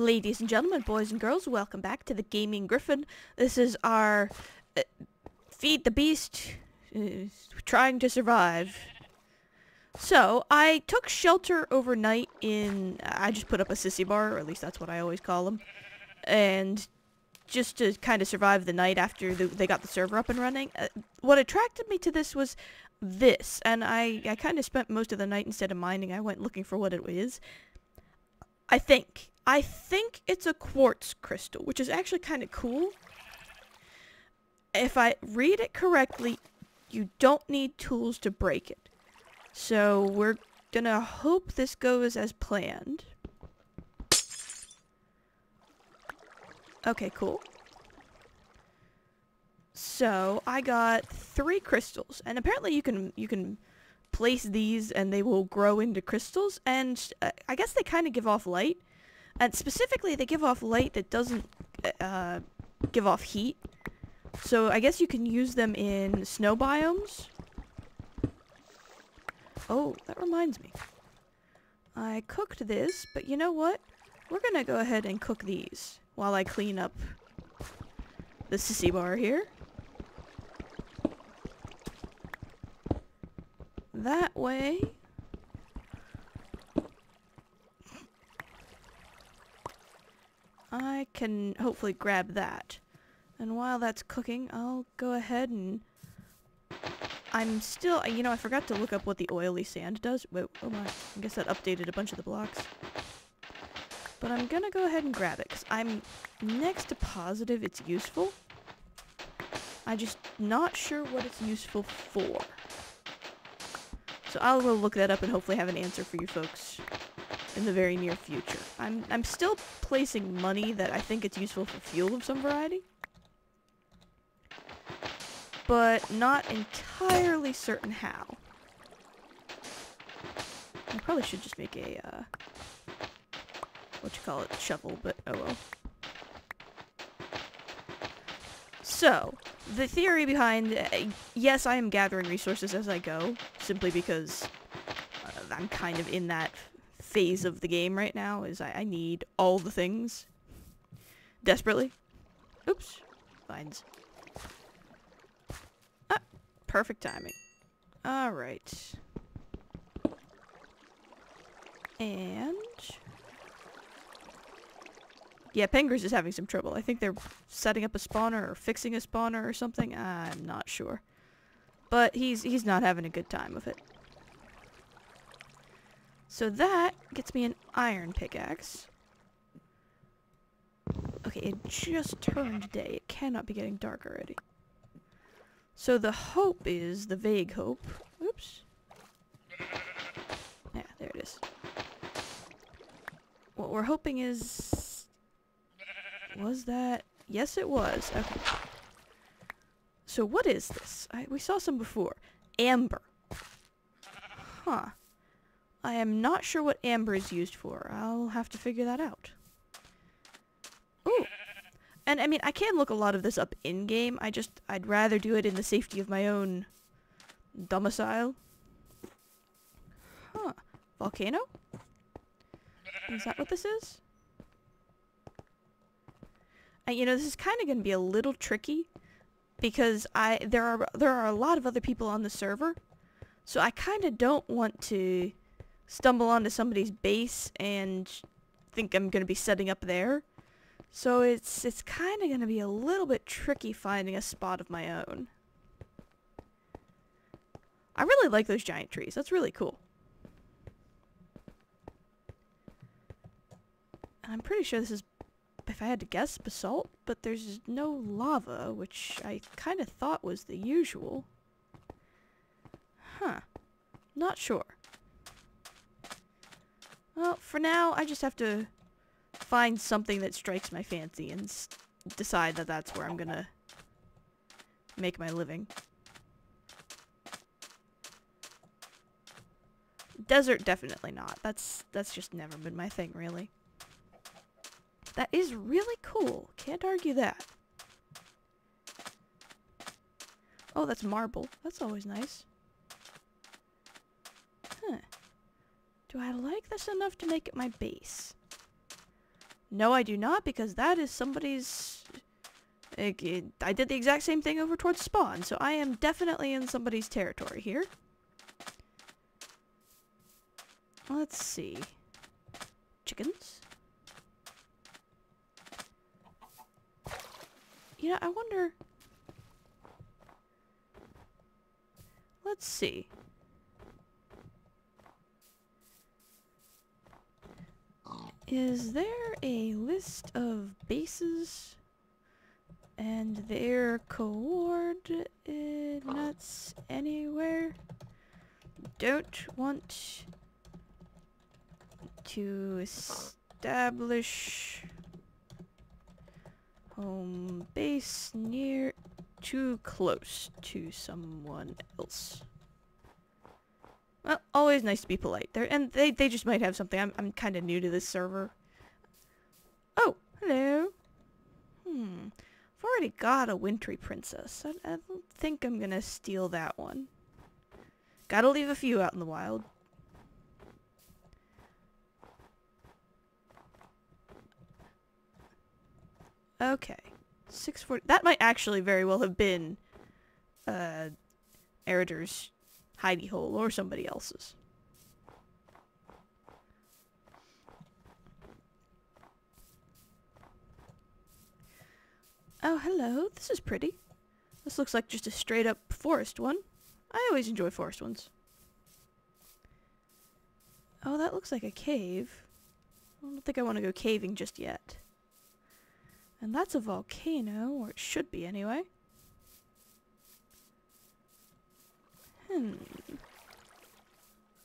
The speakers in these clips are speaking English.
Ladies and gentlemen, boys and girls, welcome back to the Gaming Gryphon. This is our Feed the Beast, trying to survive. So, I took shelter overnight in, I just put up a sissy bar, or at least that's what I always call them, and just to kind of survive the night after they got the server up and running. What attracted me to this was this, and I kind of spent most of the night, instead of mining, I went looking for what it is. I think it's a quartz crystal, which is actually kind of cool. If I read it correctly, you don't need tools to break it. So we're gonna hope this goes as planned. Okay, cool. So I got 3 crystals, and apparently you can place these and they will grow into crystals, and I guess they kind of give off light. And specifically, they give off light that doesn't give off heat. So I guess you can use them in snow biomes. Oh, that reminds me. I cooked this, but you know what? We're gonna go ahead and cook these while I clean up the sissy bar here. That way, I can hopefully grab that. And while that's cooking, I'll go ahead and... I'm still... You know, I forgot to look up what the oily sand does. Whoa, oh my. I guess that updated a bunch of the blocks. But I'm gonna go ahead and grab it, because I'm next to positive it's useful. I'm just not sure what it's useful for. So I'll go look that up and hopefully have an answer for you folks in the very near future. I'm still placing money that I think it's useful for fuel of some variety, but not entirely certain how. I probably should just make a shovel, but oh well. So, the theory behind, yes, I am gathering resources as I go, simply because I'm kind of in that phase of the game right now, is I need all the things. Desperately. Oops. Vines. Ah, perfect timing. Alright. And... yeah, Penguins is having some trouble. I think they're setting up a spawner or fixing a spawner or something. I'm not sure. But he's not having a good time with it. So that gets me an iron pickaxe. Okay, it just turned day. It cannot be getting dark already. So the hope is, the vague hope... oops. Yeah, there it is. What we're hoping is... was that? Yes, it was. Okay. So what is this? We saw some before. Amber. Huh. I am not sure what amber is used for. I'll have to figure that out. Ooh. And I mean, I can look a lot of this up in-game. I'd rather do it in the safety of my own domicile. Huh. Volcano? Is that what this is? And you know, this is kind of going to be a little tricky because there are a lot of other people on the server. So I kind of don't want to stumble onto somebody's base and think I'm going to be setting up there. So it's kind of going to be a little bit tricky finding a spot of my own. I really like those giant trees. That's really cool. And I'm pretty sure this is, if I had to guess, basalt, but there's no lava, which I kind of thought was the usual. Huh. Not sure. Well, for now, I just have to find something that strikes my fancy and decide that that's where I'm gonna make my living. Desert, definitely not. That's just never been my thing, really. That is really cool. Can't argue that. Oh, that's marble. That's always nice. Huh. Do I like this enough to make it my base? No, I do not, because that is somebody's... I did the exact same thing over towards spawn, so I am definitely in somebody's territory here. Let's see. Chickens? Yeah, I wonder... Let's see. Is there a list of bases and their coordinates anywhere? Don't want to establish home base near too close to someone else. Well, always nice to be polite there, and they just might have something. I'm kind of new to this server. Oh, hello. I've already got a wintry princess. I don't think I'm gonna steal that one. Gotta leave a few out in the wild. Okay, 640. That might actually very well have been Erider's hidey hole or somebody else's. Oh, hello. This is pretty. This looks like just a straight up forest one. I always enjoy forest ones. Oh, that looks like a cave. I don't think I want to go caving just yet. And that's a volcano, or it should be anyway.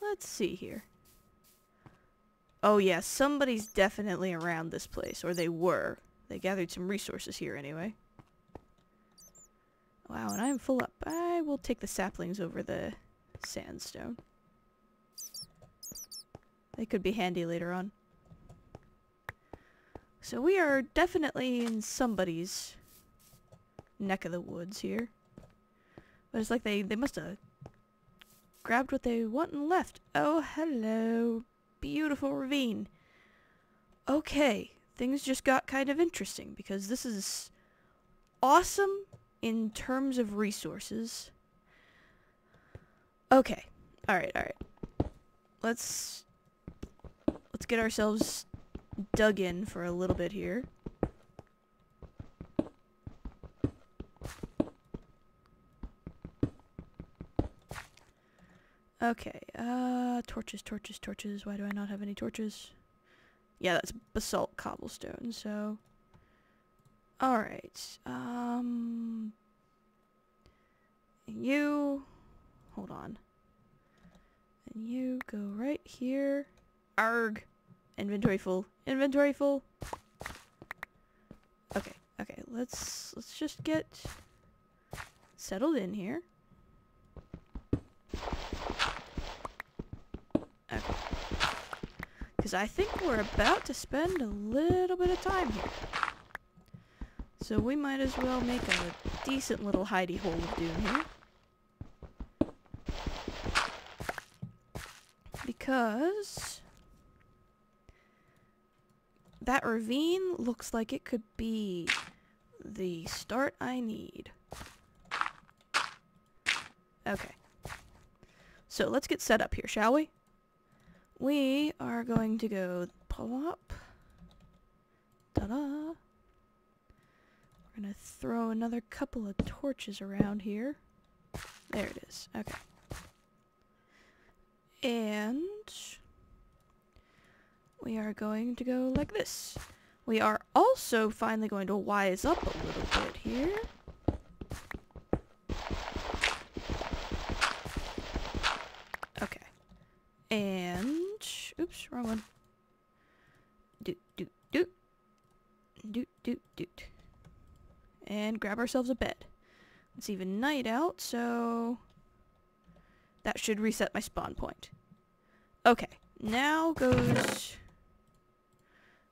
Let's see here. Oh yeah, somebody's definitely around this place, or they were. They gathered some resources here anyway. Wow, and I'm full up. I will take the saplings over the sandstone. They could be handy later on. So we are definitely in somebody's neck of the woods here. But it's like they must have grabbed what they want and left. Oh, hello. Beautiful ravine. Okay, things just got kind of interesting because this is awesome in terms of resources. Okay. Alright. Let's get ourselves dug in for a little bit here. Okay, torches. Why do I not have any torches? Yeah, that's basalt cobblestone, so... Alright, you... Hold on. And you go right here. Arg! Inventory full. Inventory full! Okay, let's just get settled in here. Okay. Because I think we're about to spend a little bit of time here. So we might as well make a decent little hidey hole of doom here. Because that ravine looks like it could be the start I need. Okay. So let's get set up here, shall we? We are going to go plop. Ta-da. We're going to throw another couple of torches around here. There it is. Okay. And we are going to go like this. We are also finally going to wise up a little bit here. Okay. And... Oops, wrong one. Doot. And grab ourselves a bed. It's even night out, so... that should reset my spawn point. Okay, now goes...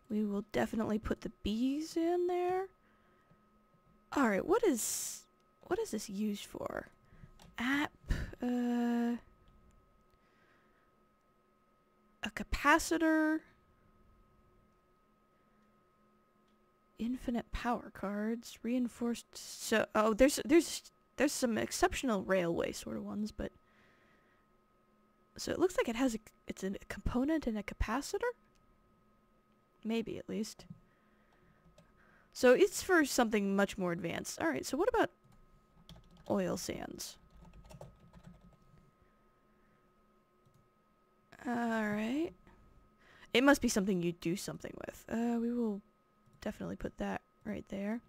we will definitely put the bees in there. Alright, what is this used for? App, a capacitor. infinite power cards, reinforced. So, oh, there's some exceptional railway sort of ones, but so it looks like it has it's a component and a capacitor. Maybe at least. So it's for something much more advanced. All right. So what about oil sands? All right. It must be something you do something with. We will definitely put that right there.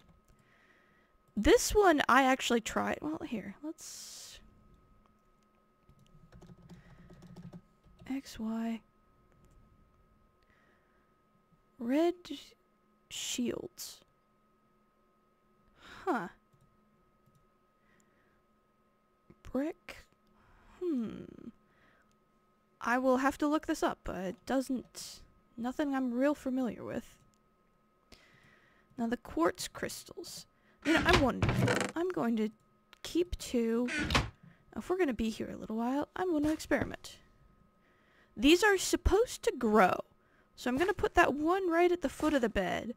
This one I actually tried. Well, here, let's XY red shields. Huh. Brick. I will have to look this up. It doesn't... Nothing I'm real familiar with. Now the quartz crystals. You know, I'm wondering. I'm going to keep 2. If we're going to be here a little while, I'm going to experiment. These are supposed to grow. So I'm going to put that one right at the foot of the bed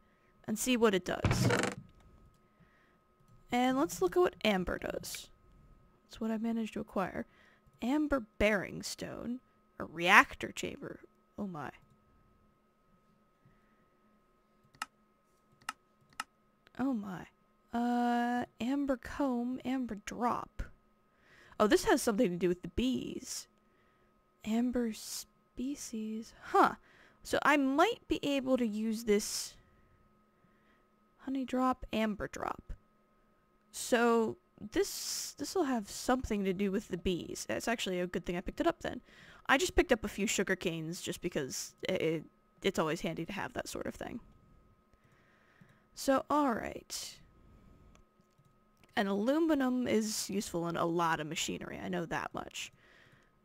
and see what it does. And let's look at what amber does. That's what I managed to acquire. Amber bearing stone. A reactor chamber. Oh my. Oh my. Amber comb, amber drop. Oh, this has something to do with the bees. Amber species. Huh. So I might be able to use this honey drop, amber drop. So this will have something to do with the bees. It's actually a good thing I picked it up then. I just picked up a few sugar canes just because it's always handy to have that sort of thing. So, alright. And aluminum is useful in a lot of machinery, I know that much.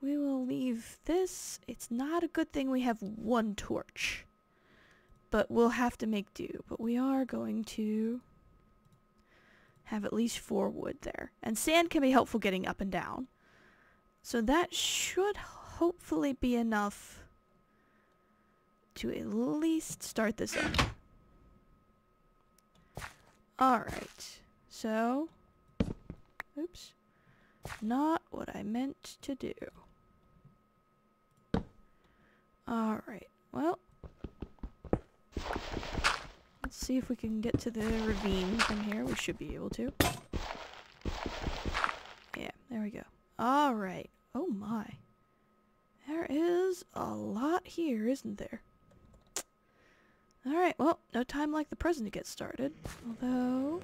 We will leave this. It's not a good thing we have 1 torch. But we'll have to make do. But we are going to have at least 4 wood there. And sand can be helpful getting up and down. So that should hopefully be enough to at least start this up. Alright. So, oops. Not what I meant to do. Alright, well, let's see if we can get to the ravine from here. We should be able to. Yeah, there we go. Alright, oh my. There is a lot here, isn't there? Alright, well, no time like the present to get started. Although...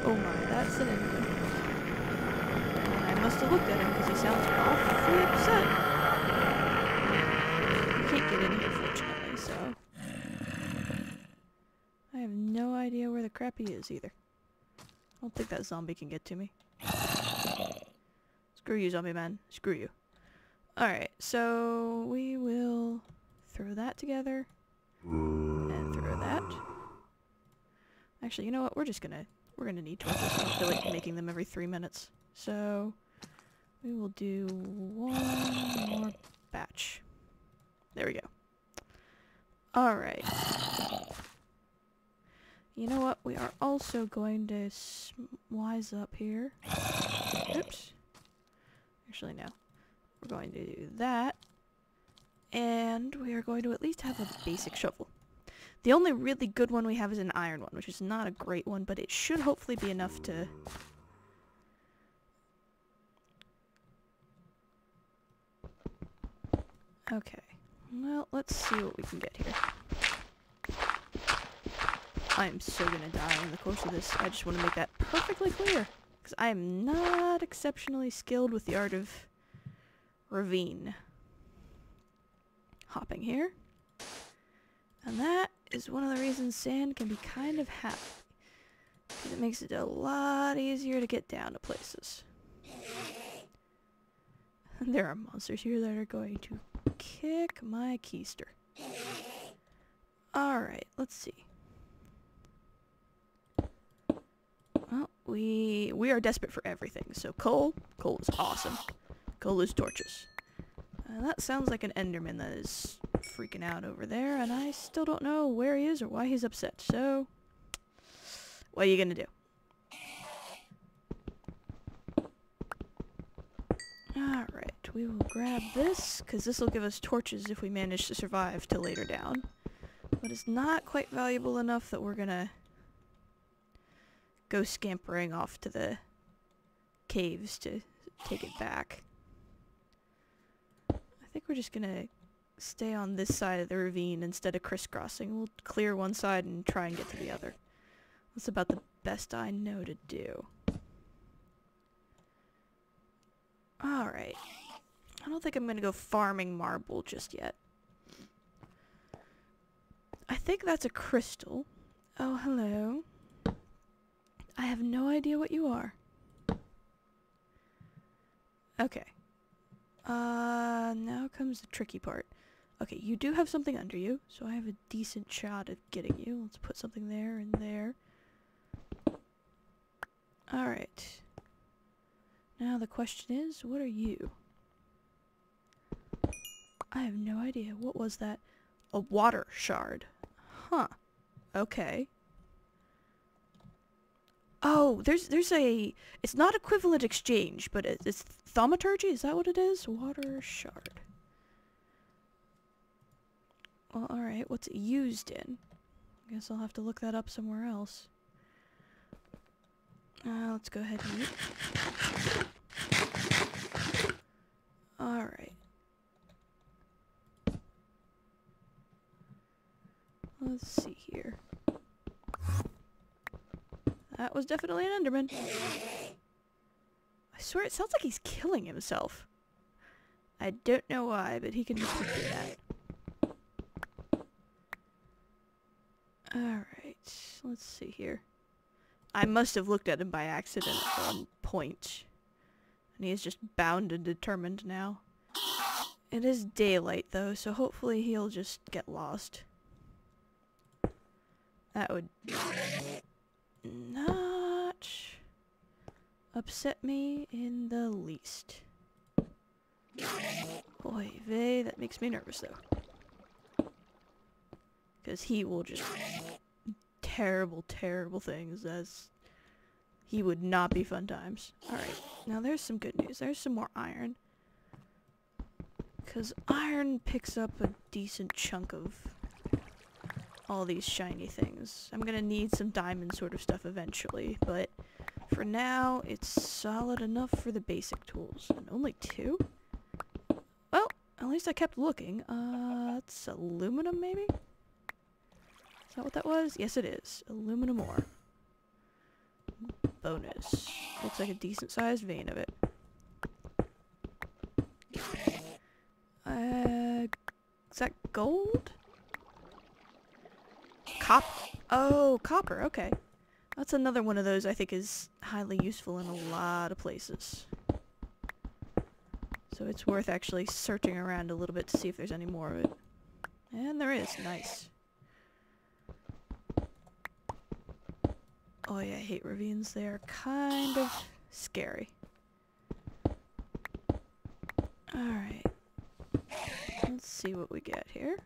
Oh my, that's an enemy. And I must have looked at him because he sounds awfully upset. He can't get in here, fortunately, so... I have no idea where the crap he is, either. I don't think that zombie can get to me. Screw you, zombie man. Screw you. Alright, so we will throw that together. And throw that. Actually, you know what? We're gonna need torches. I don't feel like making them every 3 minutes. So we will do 1 more batch. There we go. Alright. You know what? We are also going to wise up here. Oops. Actually, no. We're going to do that. And we are going to at least have a basic shovel. The only really good one we have is an iron one, which is not a great one, but it should hopefully be enough to... Okay. Well, let's see what we can get here. I'm so gonna die in the course of this. I just want to make that perfectly clear. Because I am not exceptionally skilled with the art of Ravine. Hopping here. And that is one of the reasons sand can be kind of happy. Because it makes it a lot easier to get down to places. And there are monsters here that are going to kick my keister. Alright, let's see. Well, we are desperate for everything. So coal is awesome. Coal is torches. That sounds like an enderman that is freaking out over there, and I still don't know where he is or why he's upset, so... What are you gonna do? Alright, we will grab this, because this will give us torches if we manage to survive till later down. But it's not quite valuable enough that we're gonna go scampering off to the caves to take it back. I think we're just gonna stay on this side of the ravine instead of crisscrossing. We'll clear one side and try and get to the other. That's about the best I know to do. Alright. I don't think I'm gonna go farming marble just yet. I think that's a crystal. Oh, hello. I have no idea what you are. Okay. Now comes the tricky part. Okay, you do have something under you, so I have a decent shot at getting you. Let's put something there and there. Alright. Now the question is, what are you? I have no idea. What was that? A water shard. Huh. Okay. Oh, there's a... It's not equivalent exchange, but it's thaumaturgy? Is that what it is? Water shard. Well, alright. What's it used in? I guess I'll have to look that up somewhere else. Let's go ahead and eat. Alright. Let's see here. That was definitely an Enderman. I swear it sounds like he's killing himself. I don't know why, but he can just do that. Alright, let's see here. I must have looked at him by accident at one point. And he is just bound and determined now. It is daylight though, so hopefully he'll just get lost. That would not upset me in the least. Oy vey, that makes me nervous though. Because he will just terrible, terrible things as he would not be fun times. Alright, now there's some good news. There's some more iron. Because iron picks up a decent chunk of all these shiny things. I'm gonna need some diamond sort of stuff eventually, but for now, it's solid enough for the basic tools. And only 2? Well, at least I kept looking. That's aluminum maybe? Is that what that was? Yes, it is. Aluminum ore. Bonus. Looks like a decent sized vein of it. Is that gold? Oh, copper, okay. That's another one of those I think is highly useful in a lot of places. So it's worth actually searching around a little bit to see if there's any more of it. And there is, nice. Oh yeah, I hate ravines. They are kind of scary. Alright. Let's see what we get here.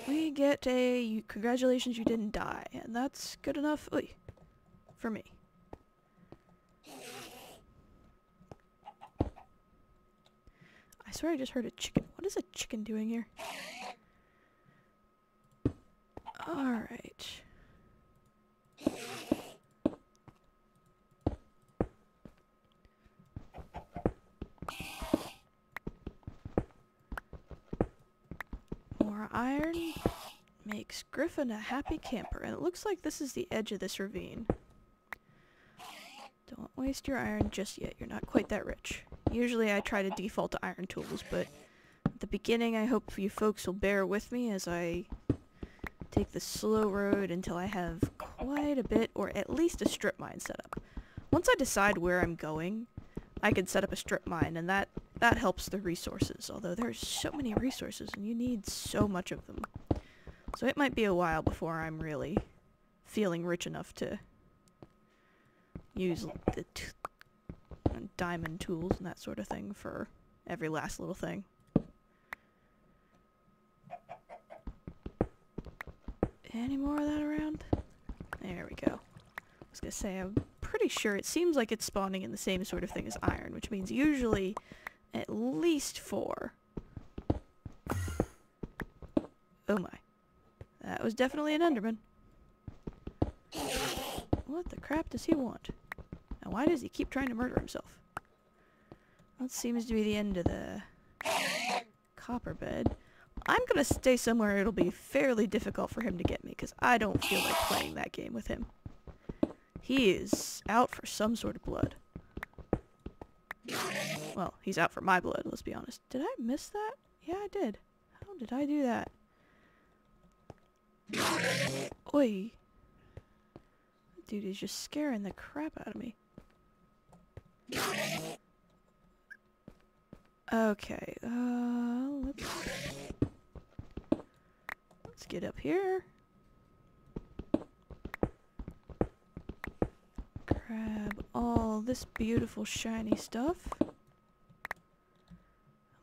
We get a congratulations you didn't die, and that's good enough for me. I swear I just heard a chicken. What is a chicken doing here? Alright. More iron makes Gryphon a happy camper, and it looks like this is the edge of this ravine. Don't waste your iron just yet, you're not quite that rich. Usually I try to default to iron tools, but at the beginning I hope you folks will bear with me as I take the slow road until I have quite a bit, or at least a strip mine set up. Once I decide where I'm going, I can set up a strip mine, and that helps the resources, although there's so many resources and you need so much of them. So it might be a while before I'm really feeling rich enough to use the diamond tools and that sort of thing for every last little thing. Any more of that around? There we go. I was gonna say, I'm pretty sure it seems like it's spawning in the same sort of thing as iron, which means usually at least 4. Oh my. That was definitely an Enderman. What the crap does he want? And why does he keep trying to murder himself? That seems to be the end of the copper bed. I'm gonna stay somewhere it'll be fairly difficult for him to get me, because I don't feel like playing that game with him. He is out for some sort of blood. Well, he's out for my blood, let's be honest. Did I miss that? Yeah, I did. How did I do that? Oi. That dude is just scaring the crap out of me. Okay, let's get up here. Grab all this beautiful shiny stuff. How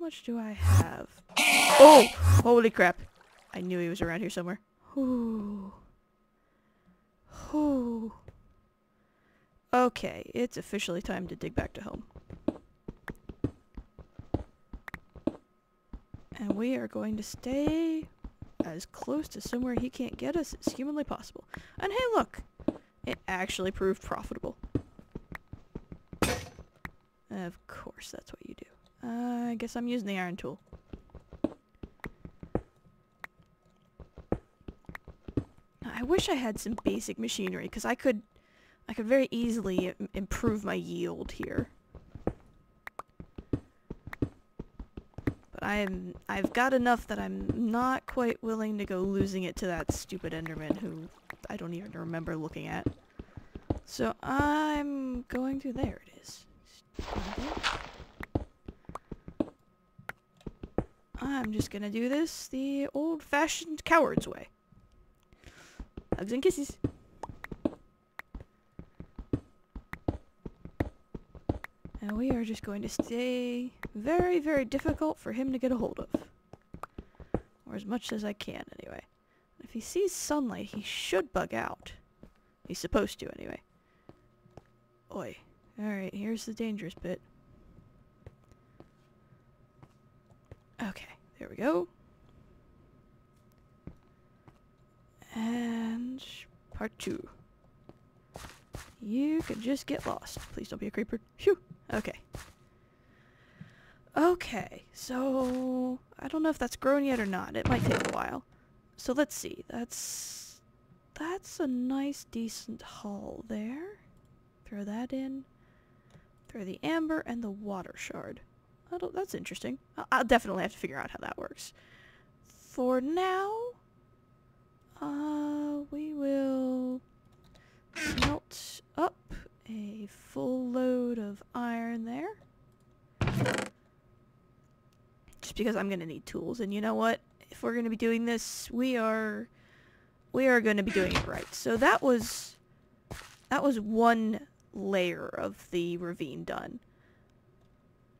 much do I have? Oh! Holy crap. I knew he was around here somewhere. Ooh. Ooh. Okay, it's officially time to dig back to home. And we are going to stay as close to somewhere he can't get us as humanly possible. And hey, look! It actually proved profitable. Of course, that's what you do. I guess I'm using the iron tool. I wish I had some basic machinery, because I could very easily improve my yield here. But I've got enough that I'm not quite willing to go losing it to that stupid Enderman who I don't even remember looking at. So I'm going to, there it is. I'm just gonna do this the old-fashioned coward's way. Hugs and kisses. And we are just going to stay very, very difficult for him to get a hold of. Or as much as I can, anyway. If he sees sunlight, he should bug out. He's supposed to, anyway. Oi. Alright, here's the dangerous bit. Okay, there we go. And part 2. You could just get lost. Please don't be a creeper. Phew. Okay. Okay, so I don't know if that's grown yet or not. It might take a while. So let's see. That's a nice, decent haul there. Throw that in. Throw the amber and the water shard. That's interesting. I'll definitely have to figure out how that works. For now, we will smelt up a full load of iron there. Just because I'm gonna need tools, and you know what? If we're gonna be doing this, we are gonna be doing it right. So that was one layer of the ravine done.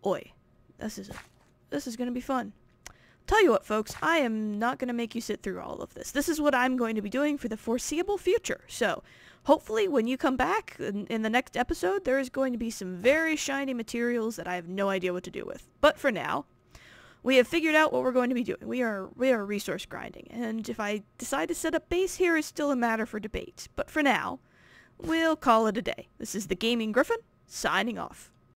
Oi, this is gonna be fun. Tell you what, folks, I am not gonna make you sit through all of this. This is what I'm going to be doing for the foreseeable future. So hopefully when you come back in the next episode, there is going to be some very shiny materials that I have no idea what to do with. But for now, we have figured out what we're going to be doing. We are resource grinding, and if I decide to set up base here is still a matter for debate. But for now, we'll call it a day. This is the Gaming Gryphon, signing off.